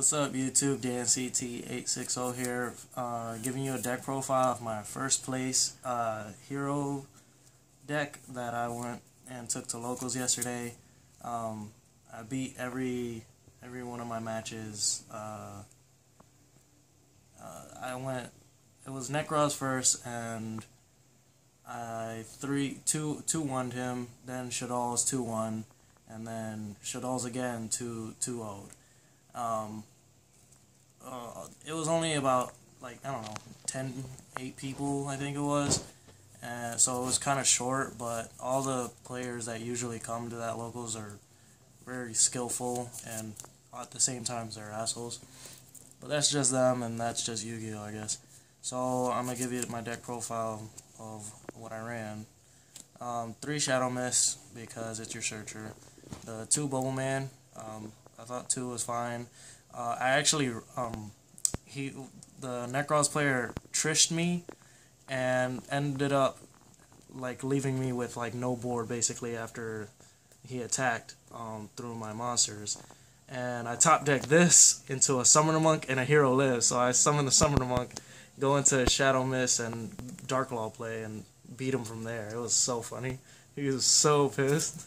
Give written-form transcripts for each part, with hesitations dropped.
What's up YouTube, DanCT860 here, giving you a deck profile of my first place hero deck that I went and took to locals yesterday. I beat every one of my matches. It was Nekroz first, and I 2-1'd him, then Shaddoll's 2-1, and then Shaddoll's again 2-0'd. It was only about, I don't know, 8 people, I think it was. So it was kind of short, but all the players that usually come to that locals are very skillful, and at the same time they're assholes. But that's just them, and that's just Yu-Gi-Oh, I guess. So I'm going to give you my deck profile of what I ran. 3 Shadow Mist, because it's your searcher. The 2 Bubble Man, I thought 2 was fine. I actually, the Nekroz player trished me and ended up leaving me with no board basically after he attacked through my monsters. And I top decked this into a Summoner Monk and a Hero Lives. So I summoned the Summoner Monk, go into Shadow Mist and Dark Law play, and beat him from there. It was so funny. He was so pissed.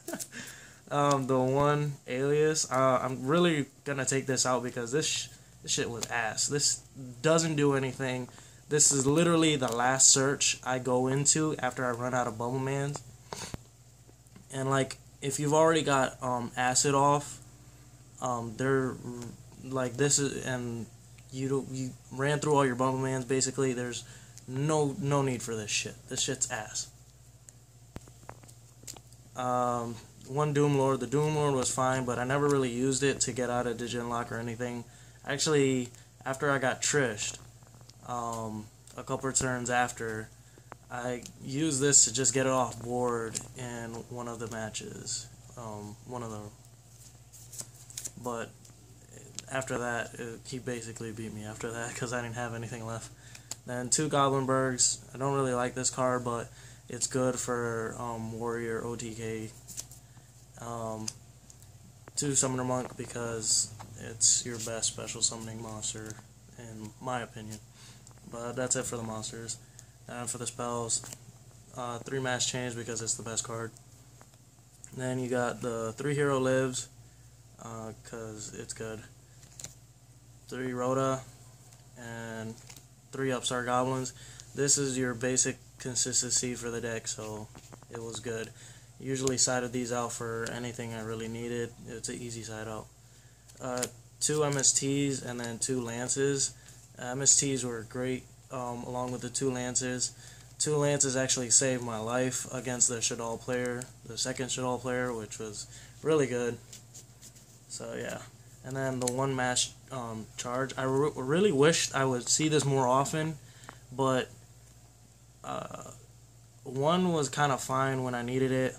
The one Alias, I'm really gonna take this out because this shit was ass. This doesn't do anything. This is literally the last search I go into after I run out of Bubble Mans. And if you've already got Acid off, this is, and you ran through all your Bubble Mans basically. There's no need for this shit. This shit's ass. One Doom Lord. The Doom Lord was fine, but I never really used it to get out of Djinn Lock or anything. Actually, after I got trished, a couple of turns after, I used this to just get it off board in one of the matches. But after that, he basically beat me after that because I didn't have anything left. Then 2 Goblinbergs. I don't really like this card, but it's good for Warrior OTK. 2 Summoner Monk because it's your best special summoning monster, in my opinion. But that's it for the monsters. And for the spells, 3 Mass Change because it's the best card. Then you got the 3 Hero Lives because it's good. 3 Rhoda and 3 Upstart Goblins. This is your basic consistency for the deck, so it was good. Usually sided these out for anything I really needed. It's an easy side out. 2 MSTs and then 2 Lances. MSTs were great along with the 2 Lances. 2 Lances actually saved my life against the Shaddol player, the second Shaddol player, which was really good. So yeah. And then the 1 Mass Charge. I really wished I would see this more often, but 1 was kind of fine when I needed it.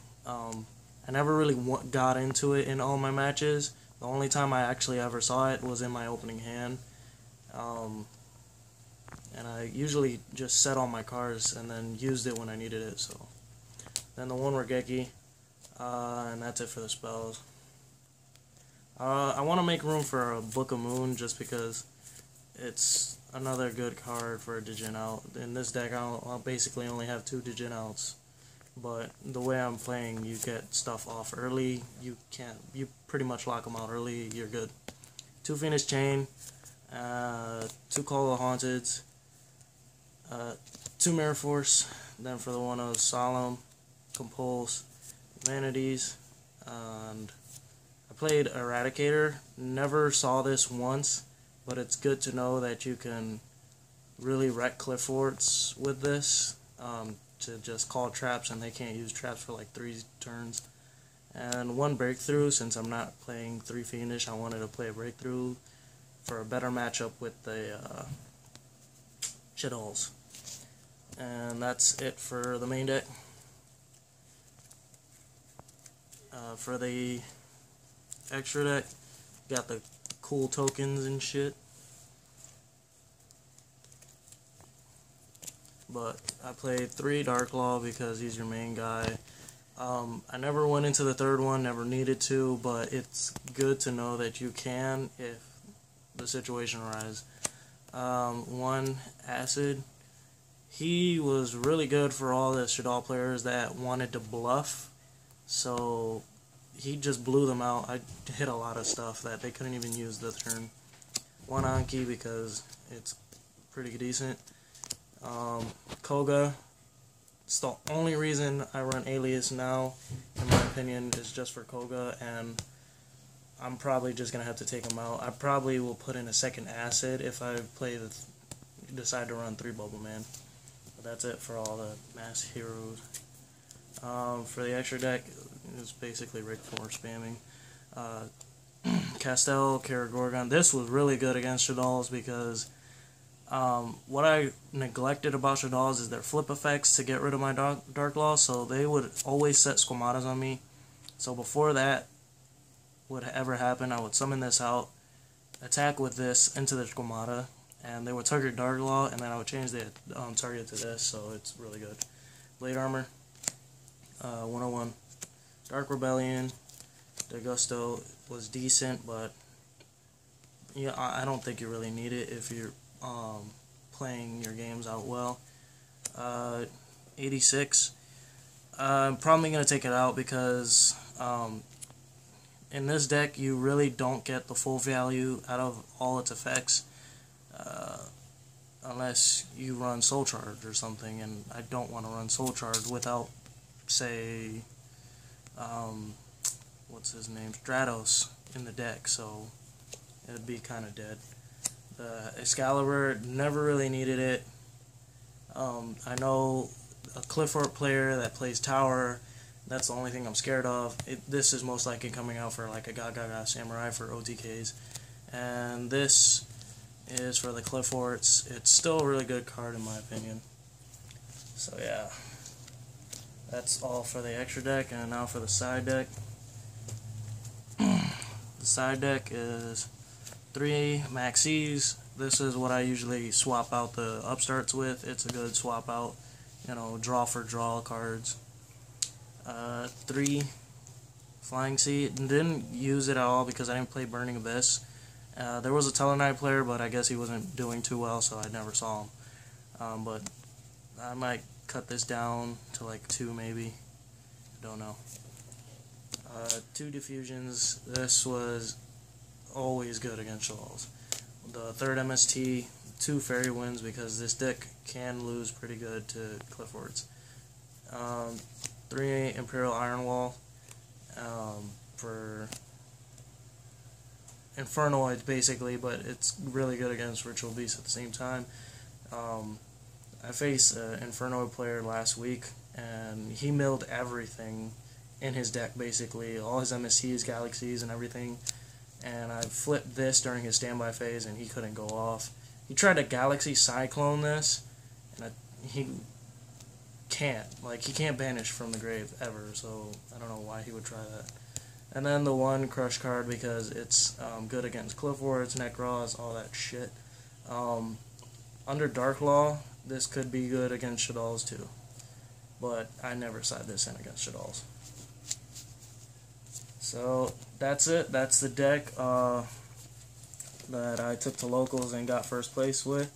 I never really got into it in all my matches. The only time I actually ever saw it was in my opening hand. And I usually just set all my cards and then used it when I needed it. So then the 1 Regeki, and that's it for the spells. I want to make room for a Book of Moon just because it's another good card for a Djinn out. In this deck, I'll basically only have 2 Djinn outs. But the way I'm playing, you get stuff off early. You pretty much lock them out early. You're good. 2 Phoenix Chain, 2 Call of the Haunteds, 2 Mirror Force. Then for the 1 of Solemn, Compulse, Vanities, and I played Eradicator. Never saw this once, but it's good to know that you can really wreck Cliff Forts with this. To just call traps, and they can't use traps for 3 turns. And 1 Breakthrough. Since I'm not playing 3 Fiendish, I wanted to play a Breakthrough for a better matchup with the Shaddolls. And that's it for the main deck. For the extra deck, got the cool tokens and shit. But I played 3 Dark Law because he's your main guy. I never went into the 3rd one, never needed to, but it's good to know that you can if the situation arise. One, Acid. He was really good for all the Shaddoll players that wanted to bluff, so he just blew them out. I hit a lot of stuff that they couldn't even use the turn. One Anki because it's pretty decent. Koga. It's the only reason I run Alias now, in my opinion, is just for Koga, and I'm probably just going to have to take him out. I probably will put in a second Acid if I decide to run 3 Bubble Man. But that's it for all the mass heroes. For the extra deck, it's basically Rick 4 spamming. Castel, Karagorgon. This was really good against Shaddolls because what I neglected about Shaddolls is their flip effects to get rid of my Dark Law, so they would always set Squamatas on me. So before that would ever happen, I would summon this out, attack with this into the Squamata, and they would target Dark Law, and then I would change the target to this, so it's really good. Blade Armor, 101. Dark Rebellion, Degusto was decent, but yeah, I don't think you really need it if you're playing your games out well. 86. I'm probably going to take it out because in this deck you really don't get the full value out of all its effects unless you run Soul Charge or something, and I don't want to run Soul Charge without, say, what's his name, Stratos in the deck, so it'd be kind of dead. The Excalibur, never really needed it. I know a Clifford player that plays Tower, that's the only thing I'm scared of. This is most likely coming out for like a Gaga Samurai for OTKs. And this is for the Clifforts. It's still a really good card in my opinion. So yeah, that's all for the extra deck, and now for the side deck. The side deck is 3 Maxis. This is what I usually swap out the upstarts with. It's a good swap out, you know, draw for draw cards. 3 Flying Sea. Didn't use it at all because I didn't play Burning Abyss. There was a Tellarknight player, but I guess he wasn't doing too well, so I never saw him. But I might cut this down to like 2 maybe. I don't know. 2 Diffusions. This was always good against Shaddolls. The 3rd MST, 2 Fairy Winds because this deck can lose pretty good to Cliffords. 3 Imperial Iron Wall for Infernoids basically, but it's really good against Ritual Beast at the same time. I faced an Infernoid player last week, and he milled everything in his deck basically, all his MSTs, Galaxies, and everything. And I flipped this during his standby phase, and he couldn't go off. He tried to Galaxy Cyclone this, and he can't. Like, he can't banish from the grave ever, so I don't know why he would try that. And then the 1 Crush card because it's good against Cliffords, Necros, all that shit. Under Dark Law, this could be good against Shaddolls too, but I never side this in against Shaddolls. So that's it. That's the deck that I took to locals and got first place with.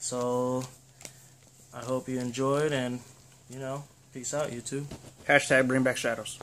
So I hope you enjoyed, and you know, peace out, YouTube. Hashtag bring back shadows.